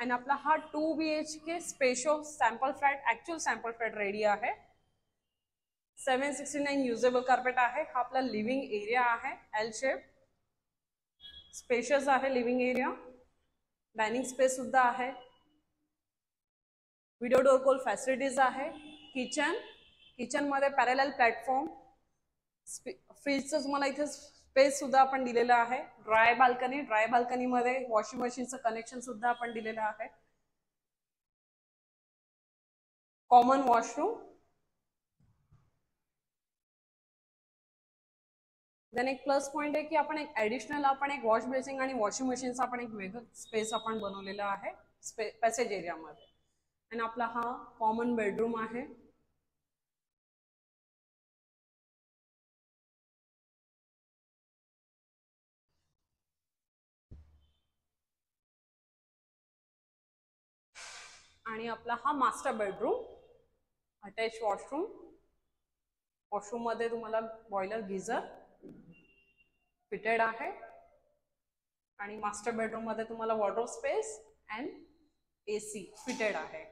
आणि आपला हा 2 BHK special sample flat actual sample flat ready आहे. 769 युजेबल कार्पेट आहे. हा आपला लिव्हिंग एरिया आहे. एल शेप स्पेशियस आहे. लिव्हिंग एरिया डायनिंग स्पेस सुद्धा आहे. व्हिडिओ डोर कॉल फॅसिलिटीज आहे. किचन मध्ये पॅरलल प्लॅटफॉर्म फ्रीजचं तुम्हाला इथे स्पेस सुद्धा आपण दिलेलं आहे. ड्राय बाल्कनी मध्ये वॉशिंग मशीनचं कनेक्शन सुद्धा आपण दिलेलं आहे. Common washroom. देन एक प्लस पॉइंट आहे की आपण एक ऍडिशनल आपण एक वॉश बेसिंग आणि वॉशिंग मशीनचा आपण एक वेगळं स्पेस आपण बनवलेला आहे पॅसेज एरियामध्ये. आणि आपला हा कॉमन बेडरूम आहे. आणि आपला हा मास्टर बेडरूम. अटॅच वॉशरूम मध्ये तुम्हाला बॉयलर गीझर फिटेड आहे. आणि मास्टर बेडरूम मध्ये तुम्हाला wardrobe space and AC fitted आहे.